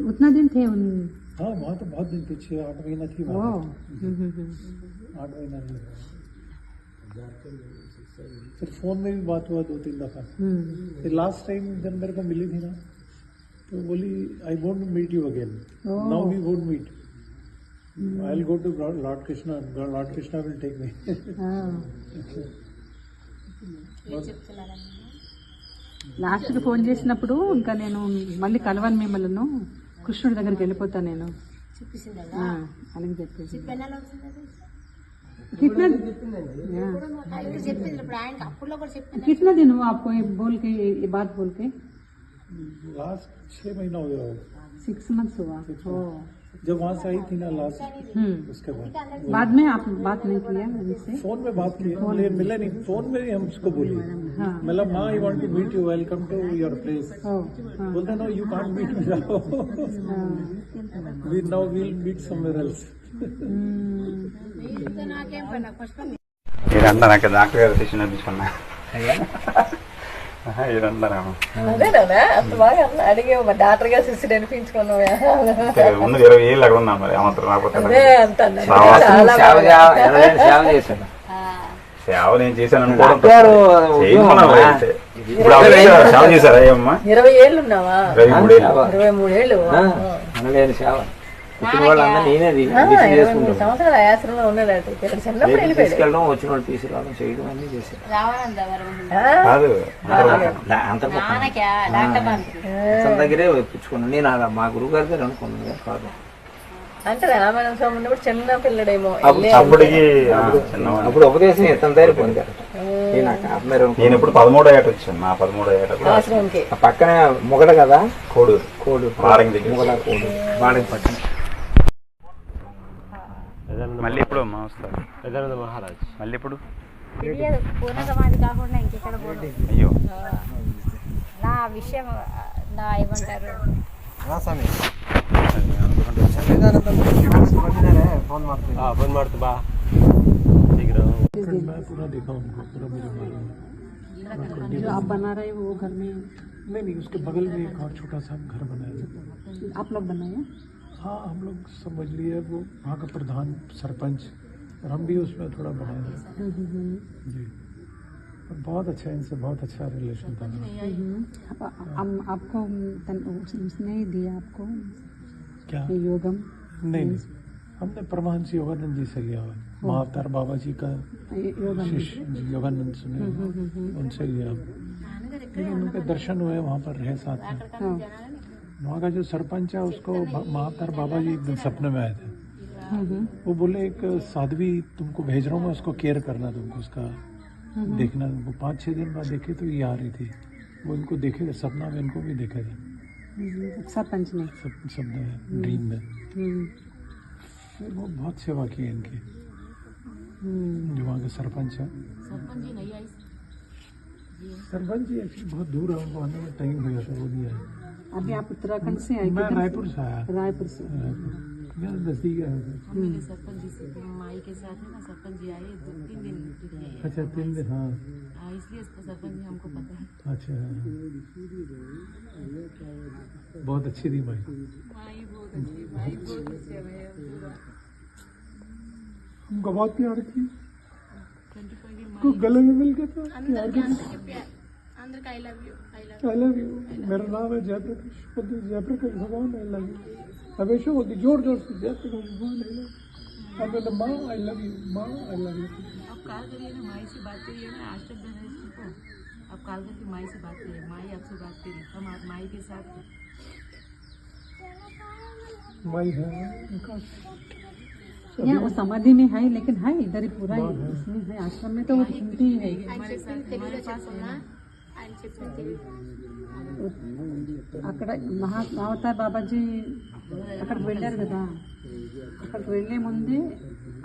उतना दिन थे उन? हाँ वहाँ तो बहुत दिन थे, 6-8 महीना थी वहाँ। 8 महीना नहीं हुआ। फिर फोन में भी बात हुआ 2-3 दफा। फिर लास्ट टाइम जब मेरे को मिली थी ना तो बोली I won't meet you again, now we won't meet, I will go to Lord Krishna will take me. లాస్ట్కి ఫోన్ చేసినప్పుడు ఇంకా నేను మళ్ళీ కలవను మిమ్మల్ని, కృష్ణుడి దగ్గరికి వెళ్ళిపోతా నేను అని చెప్పేసి. कितना दिन हुआ आपको ये बोल के, ये बात बोल के? लास्ट 6 महीना हो गया, 6 months हुआ। जब वहाँ से आई थी ना लास्ट, उसके बाद में आप बात नहीं किया उनसे? फोन में बात की, मिले नहीं, फोन में ही हम उसको बोली मतलब माँ I want to meet you, welcome to your place. बोलते no you can't meet me now, we now will meet somewhere else. ఇదంతా నాకు డాక్టర్ గారు తెచ్చి నడిపించుకున్నా ఇదంతా అంత బాగా అడిగే డాక్టర్ గారు శిష్యుడు అనిపించుకున్నావు. ఉన్నది 20 ఏళ్ళు అక్కడ ఉన్నా, మరి అమంతరం రాకపోతే సేవ నేను చేశాను అనుకోవడం సేవ చేశారా ఏమమ్మా? 20 ఏళ్ళు ఉన్నావా? 23 ఏళ్ళు సంవత్సరాలు ఆశ్రమంలో ఉన్నాడు. చిన్నప్పుడు వెళ్ళిపోయాడు. వచ్చిన తీసుకురావడం చేయడం అన్ని చేశారు. దగ్గరే పుచ్చుకున్నాను నేను, మా గురువు గారి దగ్గర అనుకున్నాను కాదు. అంటే రామాయణ స్వామి ఉన్నప్పుడు చిన్న పిల్లడేమో, అప్పుడు ఉపదేశం ఇతని దగ్గర పొందారు. నేను ఇప్పుడు 13వ ఏట వచ్చాను, నా 13వ ఏట పక్కనే మొగడ కదా, కోడూరు మొగడ కోడూరు బాడకి పక్కన. మళ్ళీ ఇప్పుడు అమ్మా వస్తారు మహారాజ్, మళ్ళీ ఇప్పుడు పూర్ణ సమాధి కాకుండా ఇంకెక్కడ పోదు. అయ్యో నా విషయం నా ఏమంటారు फोन मारते बा मैं पूरा देखा उनको, पूरा मुझे मालूम है। जो आप बना रहे हो वो घर में? नहीं, उसके बगल में एक और छोटा सा घर बनाया। आप लोग बनाए? हाँ हम लोग समझ लिए, वो वहाँ का प्रधान सरपंच और हम भी उसमें थोड़ा बनाए जी। और बहुत अच्छा, इनसे बहुत अच्छा रिलेशन था। आपको उसने ही दिया आपको क्या योगम? नहीं, हमने परमहंस योगानंद जी से लिया हुआ, महाअवतार बाबा जी का शिष्य योगानंद सुने, उनसे लिया। उनके दर्शन हुए, वहाँ पर रहे साथ में। वहाँ का जो सरपंच है उसको महाअवतार बाबा जी एक दिन सपने में आए थे। वो बोले एक साध्वी तुमको भेज रहा हूँ मैं, उसको केयर करना, तुमको उसका देखना। वो 5-6 दिन बाद देखे तो ये आ रही थी, वो इनको देखे थे सपना में, इनको भी देखे थे सरपंच ने सपने में, ड्रीम में। फिर वो बहुत सेवा की है इनकी, जो वहाँ के सरपंच है। सरपंच जी एक्चुअली बहुत दूर है, उनको आने में टाइम हो जाता, वो नहीं आए। अभी आप उत्तराखंड से आए? मैं रायपुर से आया। रायपुर से मेरा नजदीक है। सरपंच जी से माई के साथ है ना, सरपंच जी आए 2-3 दिन। अच्छा 3 दिन, हाँ इसलिए सरपंच जी हमको पता है। अच्छा बहुत अच्छी थी माई, हमको बहुत प्यार की, को गले में मिल गया था प्यार के। आई लव यू, मेरा नाम है जयप्रकाश, जयप्रकाश भगवान, आई लव यू। हमेशा बोलती जोर जोर से, जयप्रकाश भगवान आई लव यू। माँ आई लव यू, माँ आई लव यू। अब कॉल करिए ना, माई से बात करिए ना, आज तक देना इसको। अब कॉल करके माई से बात करिए, माई आपसे बात करिए, हम आप माई के साथ हैं। माई है यहाँ वो समाधि में है, लेकिन है इधर ही पूरा इसमें है, आश्रम में तो वो सुनती ही है। అక్కడ అవతార్ బాబాజీ అక్కడికి వెళ్ళారు కదా, అక్కడికి వెళ్ళే ముందే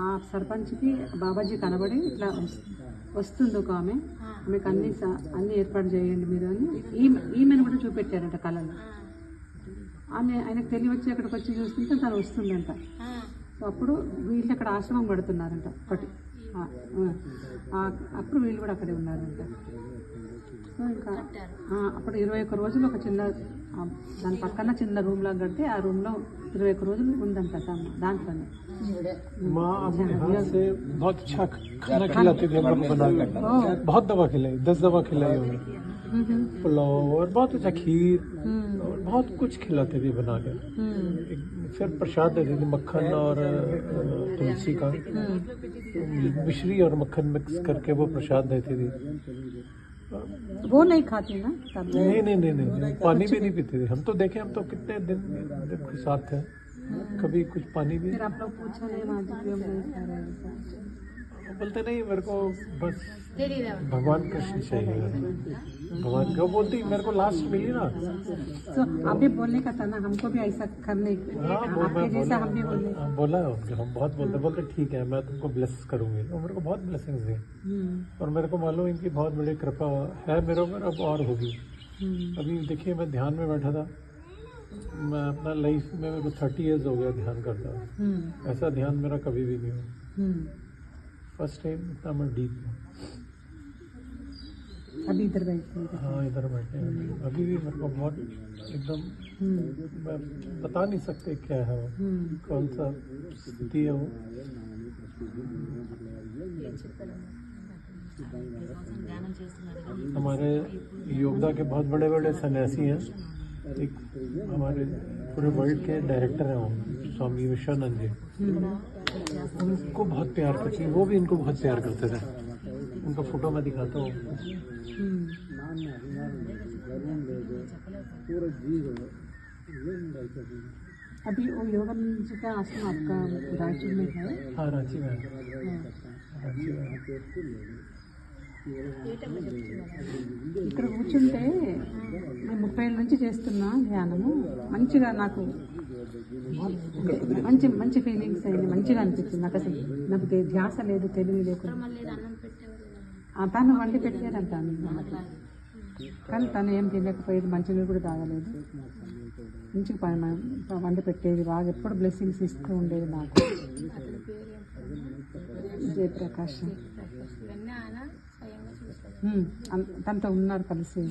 ఆ సర్పంచ్కి బాబాజీ కనబడి ఇట్లా వస్తుంది ఒక ఆమె, ఆమెకు అన్ని ఏర్పాటు చేయండి మీరు అని ఈమెను కూడా చూపెట్టారంట కళలో. ఆమె ఆయనకు తెలియవచ్చి అక్కడికి వచ్చి చూస్తుంటే తను వస్తుందంట. సో అప్పుడు వీళ్ళు అక్కడ ఆశ్రమం కడుతున్నారంట ఒకటి. అప్పుడు వీళ్ళు కూడా అక్కడే ఉన్నారంట. సో ఇంకా అప్పుడు 21 రోజులు ఒక చిన్న దాని పక్కన చిన్న రూమ్ లాగా కడితే ఆ రూమ్లో 21 రోజులు ఉందంట దాంట్లోనే. माँ अपने हाथ से बहुत अच्छा खाना खिलाती थी हम लोग को बना के। बहुत दवा खिलाई, 10 दवा खिलाई होगी, पुलाव और बहुत अच्छा खीर और बहुत कुछ खिलाते थे बना के। फिर प्रसाद देते थे मक्खन और तुलसी का मिश्री और मक्खन मिक्स करके वो प्रसाद देती थी। वो नहीं खाती ना तब? नहीं, पानी भी नहीं पीते थे हम तो। देखे हम तो कितने दिन के साथ थे, कभी कुछ पानी भी। फिर आप लोग पूछा नहीं वहाँ क्यों नहीं खा रहे हैं? बोलते नहीं, मेरे को बस भगवान कृष्ण चाहिए। भगवान को बोलती मेरे को लास्ट मिली ना, तो अभी बोलने का था ना हमको भी ऐसा करने, आपके जैसा हम भी बोले। बोला है उनको, हम बहुत बोलते ठीक है मैं तुमको ब्लेस करूंगी। और मेरे को बहुत ब्लेसिंग्स दी और मेरे को मालूम इनकी बहुत बड़ी कृपा है मेरे ऊपर, अब और होगी। अभी देखिए मैं ध्यान में बैठा था, मैं अपना लाइफ में मेरे को 30 ईयर्स हो गया ध्यान करता हूँ। ऐसा ध्यान मेरा कभी भी नहीं हुआ, फर्स्ट टाइम इतना मैं डीप हूँ। अभी इधर बैठे हैं। हाँ इधर बैठे हैं अभी भी। मेरे को बहुत एकदम मैं बता नहीं सकते क्या है वो, कौन सा स्थिति है वो। हमारे योगदा के बहुत बड़े बड़े सन्यासी हैं, एक हमारे पूरे वर्ल्ड के डायरेक्टर हैं वो स्वामी विश्वानंद जी। उनको बहुत प्यार करती हैं, वो भी इनको बहुत प्यार करते थे। उनका फोटो मैं दिखाता हूँ। अभी वो योगानंद जी का आश्रम आपका रांची में है? हाँ रांची में, रांची में। ఇక్కడ కూర్చుంటే నేను 30 ఏళ్ళ నుంచి చేస్తున్నా ధ్యానము. మంచిగా నాకు మంచి మంచి ఫీలింగ్స్ అయింది, మంచిగా అనిపించింది నాకు. అసలు నాకు ధ్యాస లేదు, తెలివి లేకుండా. తను వండి పెట్టలేదంట, కానీ తను ఏం తినలేకపోయేది, మంచిగా కూడా తాగలేదు. మంచిగా వండి పెట్టేది, బాగా ఎప్పుడు బ్లెస్సింగ్స్ ఇస్తూ ఉండేది నాకు. జయప్రకాష్ తనతో ఉన్నారు కలిసి.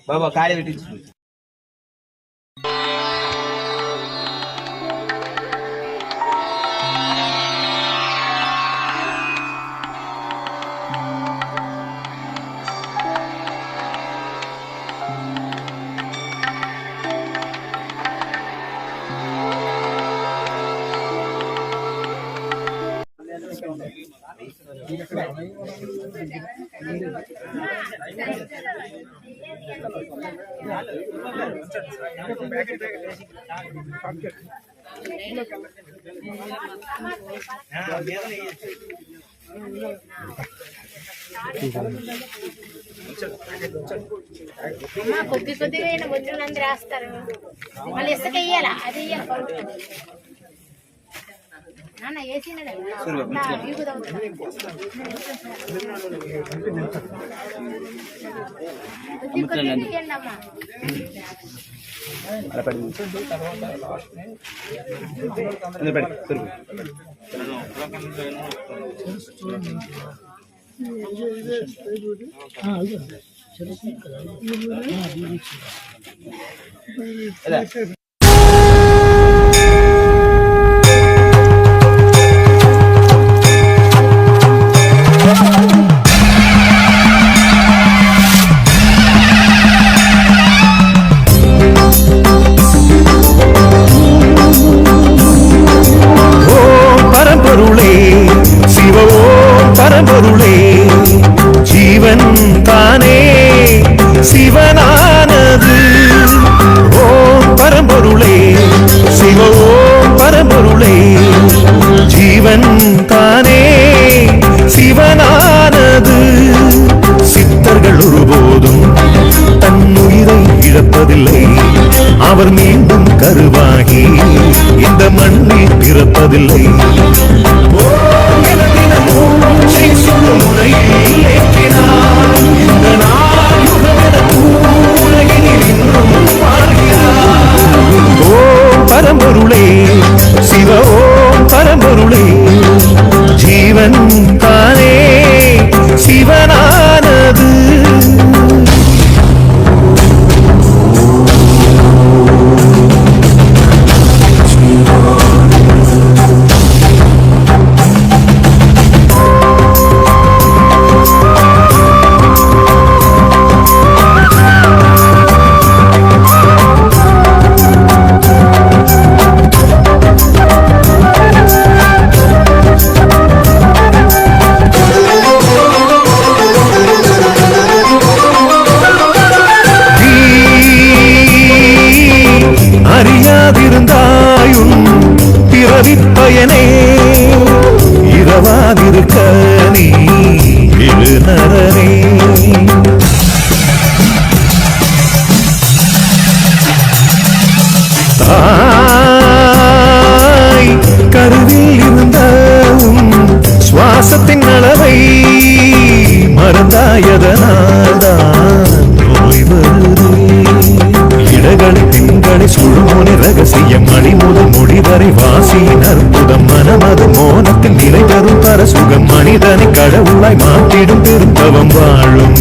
బాబా ఖాళీ పెట్టించు. కొద్ది కొద్దిగా అయినా బొచ్చులందరూ రాస్తారు మళ్ళీ ఇసుక వేయాలా అది వేయాలి నాన్న వేసినాడు కొద్ది కొద్దిగా తీయండి అమ్మా பரம்பொருளே ஜீவன் தானே சிவனானது. ஓம் பரம்பொருளே சிவ ஓம் பரம்பொருளே ஜீவன் தானே சிவனானது. சித்தர்கள் ஒருபோதும் தன்னுயிரை இழப்பதில்லை. அவர் மீண்டும் கருவாகி இந்த மண்ணில் பிறப்பதில்லை. பரம்பொருளே சிவ ஓம் பரம்பொருளே ஜீவன் தானே சிவனானது. அறியாதிருந்தாயும் பிறவிப்பயனே இரவாதிருக்க நீ நரனே. தாய் கருவில் இருந்த சுவாசத்தின் அளவை மறந்தாயதனால்தான் நோய் வருது. இடகளி திங்களை சுழுமோனி ரகசிய மணி முதல் முடிவரை வாசியின் அற்புதம் மனமது மோனத்தில் நிலை தரும் பரசுகம் மனிதனை கடவுளாய் மாற்றிடும் பெருந்தவம் வாழும்